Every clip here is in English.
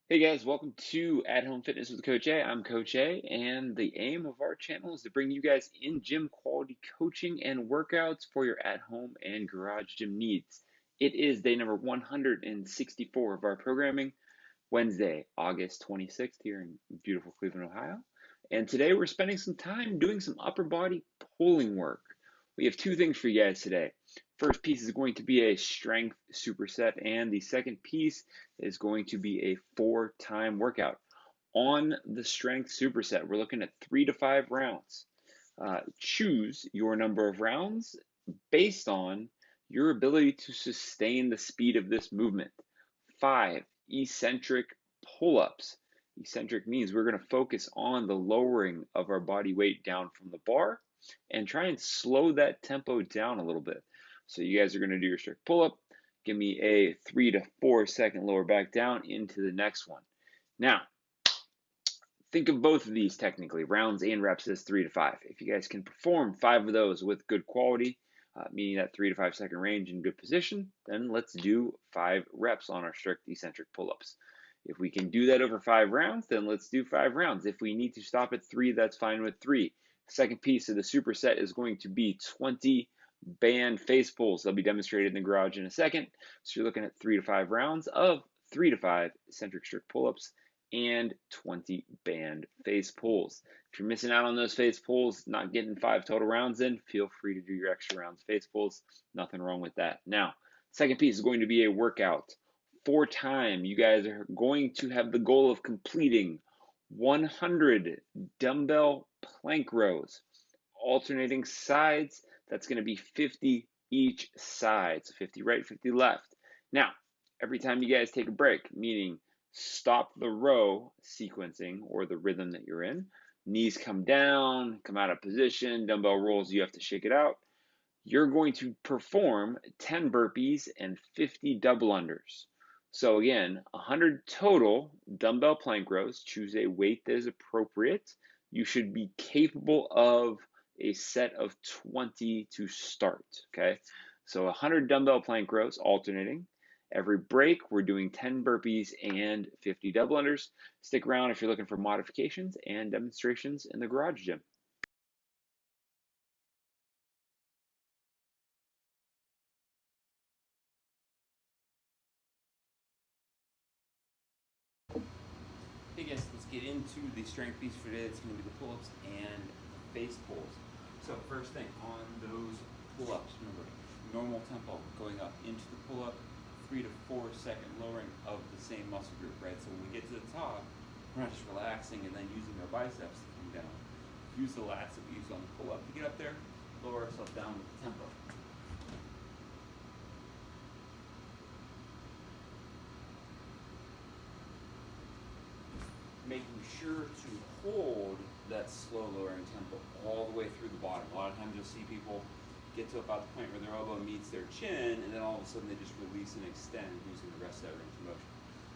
Hey guys, welcome to At Home Fitness with Coach A. I'm Coach A, and the aim of our channel is to bring you guys in gym quality coaching and workouts for your at home and garage gym needs. It is day number 164 of our programming, Wednesday, August 26th, here in beautiful Cleveland, Ohio. And today we're spending some time doing some upper body pulling work. We have two things for you guys today. First piece is going to be a strength superset, and the second piece is going to be a 4-time workout. On the strength superset, we're looking at 3 to 5 rounds. Choose your number of rounds based on your ability to sustain the speed of this movement. 5 eccentric pull-ups. Eccentric means we're going to focus on the lowering of our body weight down from the bar and try and slow that tempo down a little bit. So you guys are going to do your strict pull-up. Give me a 3 to 4 second lower back down into the next one. Now, think of both of these technically, rounds and reps, as 3 to 5. If you guys can perform 5 of those with good quality, meaning that 3 to 5 second range in good position, then let's do 5 reps on our strict eccentric pull-ups. If we can do that over 5 rounds, then let's do 5 rounds. If we need to stop at 3, that's fine with 3. Second piece of the superset is going to be 20 band face pulls. They'll be demonstrated in the garage in a second. So you're looking at 3 to 5 rounds of 3 to 5 eccentric strict pull-ups and 20 band face pulls. If you're missing out on those face pulls, not getting 5 total rounds in, feel free to do your extra rounds face pulls. Nothing wrong with that. Now, second piece is going to be a workout. 4-time, you guys are going to have the goal of completing 100 dumbbell plank rows, alternating sides. That's going to be 50 each side, so 50 right, 50 left. Now, every time you guys take a break, meaning stop the row sequencing or the rhythm that you're in, knees come down, come out of position, dumbbell rolls, you have to shake it out. You're going to perform 10 burpees and 50 double unders. So again, 100 total dumbbell plank rows. Choose a weight that is appropriate. You should be capable of a set of 20 to start, okay? So 100 dumbbell plank rows alternating. Every break, we're doing 10 burpees and 50 double unders. Stick around if you're looking for modifications and demonstrations in the garage gym. Hey guys, let's get into the strength piece for today. It's going to be the pull-ups and the face pulls. So first thing, on those pull-ups, remember, normal tempo going up into the pull-up, 3 to 4 second lowering of the same muscle group, right? So when we get to the top, we're not just relaxing and then using our biceps to come down. Use the lats that we use on the pull-up to get up there, lower ourselves down with the tempo. Making sure to hold that slow lowering tempo all the way through the bottom. A lot of times you'll see people get to about the point where their elbow meets their chin, and then all of a sudden they just release and extend using the rest of that range of motion.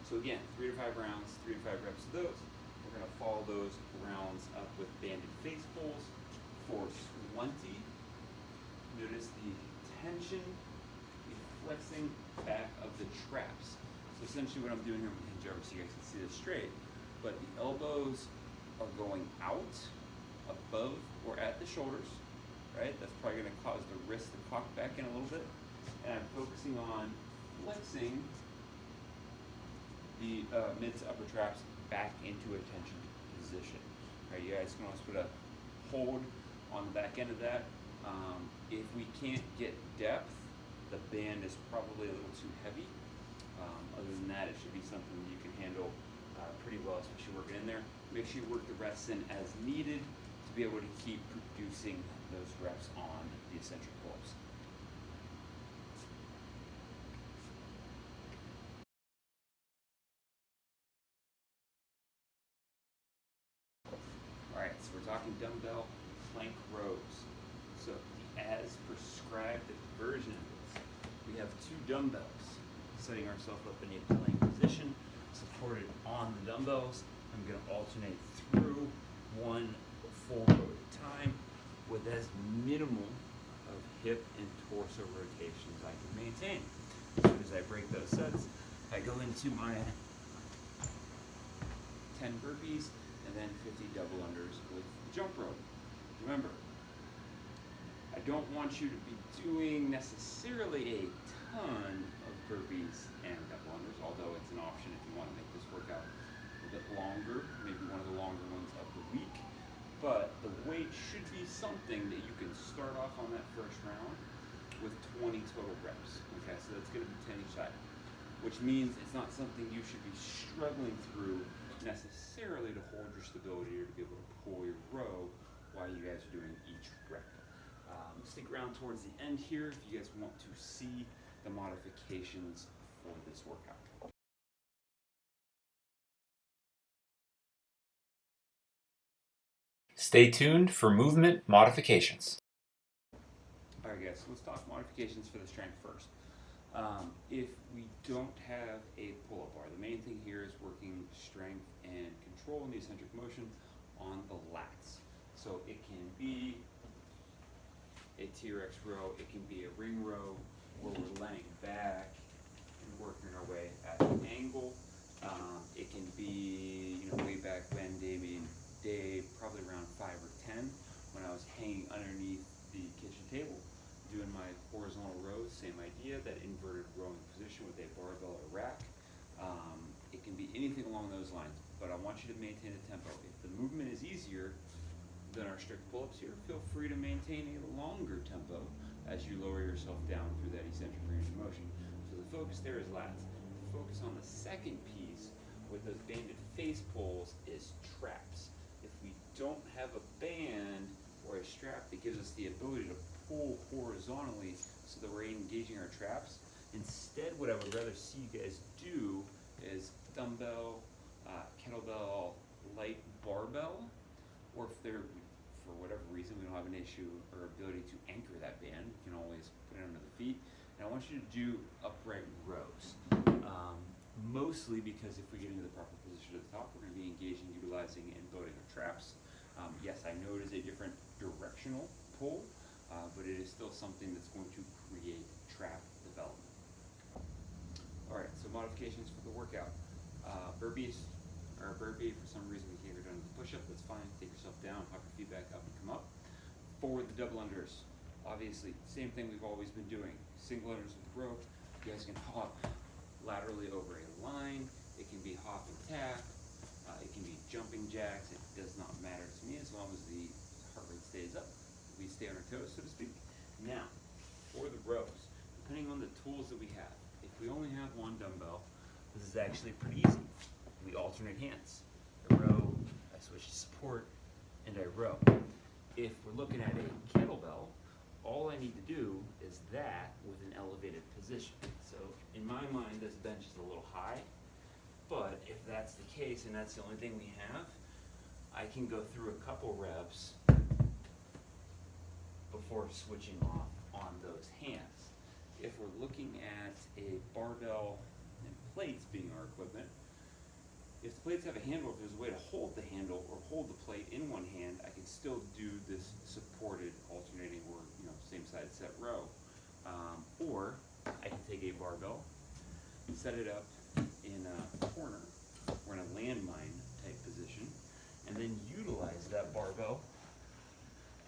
So again, 3 to 5 rounds, 3 to 5 reps of those. We're going to follow those rounds up with banded face pulls for 20. Notice the tension, the flexing back of the traps. So essentially what I'm doing here, I'm going to hinge over so you guys can see this straight, but the elbows are going out above or at the shoulders, right? That's probably going to cause the wrist to cock back in a little bit. And I'm focusing on flexing the mid to upper traps back into a tension position. Right, you guys can also put a hold on the back end of that. If we can't get depth, the band is probably a little too heavy. Other than that, it should be something that you can handle pretty well, especially working in there. Make sure you work the reps in as needed to be able to keep producing those reps on the eccentric pulls. All right, so we're talking dumbbell plank rows. So the as prescribed version of this, we have 2 dumbbells, setting ourselves up in a plank position, supported on the dumbbells. I'm going to alternate through 1 full row at a time with as minimal of hip and torso rotation as I can maintain. As soon as I break those sets, I go into my 10 burpees, and then 50 double unders with jump rope. Remember, I don't want you to be doing necessarily a ton of burpees and double unders, although it's an option if you want to make this workout a little bit longer, maybe one of the longer ones of the week. But the weight should be something that you can start off on that first round with 20 total reps. Okay, so that's going to be 10 each side, which means it's not something you should be struggling through necessarily to hold your stability or to be able to pull your row while you guys are doing each rep. Stick around towards the end here if you guys want to see the modifications for this workout. Stay tuned for movement modifications. All right, guys, so let's talk modifications for the strength first. If we don't have a pull-up bar, the main thing here is working strength and control in the eccentric motion on the lats. So it can be a T-Rex row, it can be a ring row, where we're laying back and working our way at an angle. It can be, way back when Dave, probably around 5 or 10, when I was hanging underneath the kitchen table, doing my horizontal rows, same idea, that inverted rowing position with a barbell or rack. It can be anything along those lines, but I want you to maintain the tempo. If the movement is easier than our strict pull-ups here, feel free to maintain a longer tempo as you lower yourself down through that eccentric range of motion. So the focus there is lats. The focus on the second piece with those banded face pulls is traps. If we don't have a band or a strap that gives us the ability to pull horizontally so that we're engaging our traps, instead what I would rather see you guys do is dumbbell, kettlebell, light barbell, or if they're, for whatever reason, we don't have an issue or ability to anchor that band, we can always put it under the feet. And I want you to do upright rows. Mostly because if we get into the proper position at the top, we're going to be engaging, utilizing, and building our traps. Yes, I know it is a different directional pull, but it is still something that's going to create trap development. All right, so modifications for the workout. Burpees, or burpee, for some reason we can't go down to the push-up, that's fine. Take yourself down, hop your feet back up and come up. For the double unders, obviously, same thing we've always been doing. Single unders with rope, you guys can hop laterally over a line. It can be hop and tap. It can be jumping jacks. It does not matter to me as long as the heart rate stays up. We stay on our toes, so to speak. Now, for the rows, depending on the tools that we have, if we only have one dumbbell, this is actually pretty easy. We alternate hands. I row, I switch to support, and I row. If we're looking at a kettlebell, all I need to do is that with an elevated position. So in my mind, this bench is a little high, but if that's the case and that's the only thing we have, I can go through a couple reps before switching off on those hands. If we're looking at a barbell and plates being our equipment, if the plates have a handle, if there's a way to hold the handle or hold the plate in one hand, I can still do this supported alternating or same side set row. Or I can take a barbell, set it up in a corner or in a landmine type position, and then utilize that barbell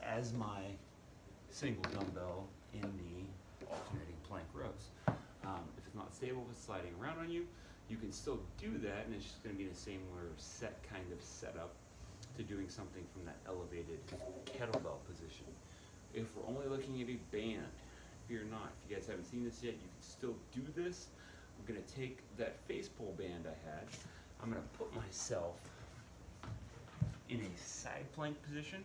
as my single dumbbell in the alternating plank rows. If it's not stable, if it's sliding around on you, you can still do that, and it's just going to be the same set kind of setup to doing something from that elevated kettlebell position. If we're only looking at a band, fear not. If you guys haven't seen this yet, you can still do this. I'm going to take that face pull band I had. I'm going to put myself in a side plank position.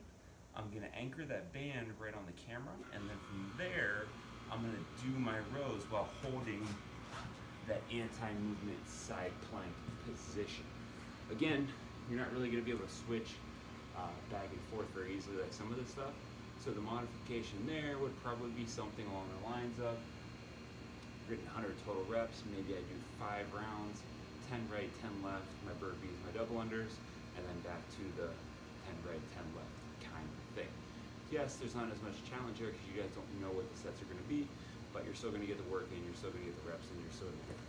I'm going to anchor that band right on the camera, and then from there, I'm going to do my rows while holding that anti-movement side plank position. Again, you're not really going to be able to switch back and forth very easily like some of this stuff. So the modification there would probably be something along the lines of, written 100 total reps, maybe I do 5 rounds, 10 right, 10 left, my burpees, my double unders, and then back to the 10 right, 10 left kind of thing. Yes, there's not as much challenge here because you guys don't know what the sets are going to be, but you're still going to get the work in, you're still going to get the reps in, you're still going to get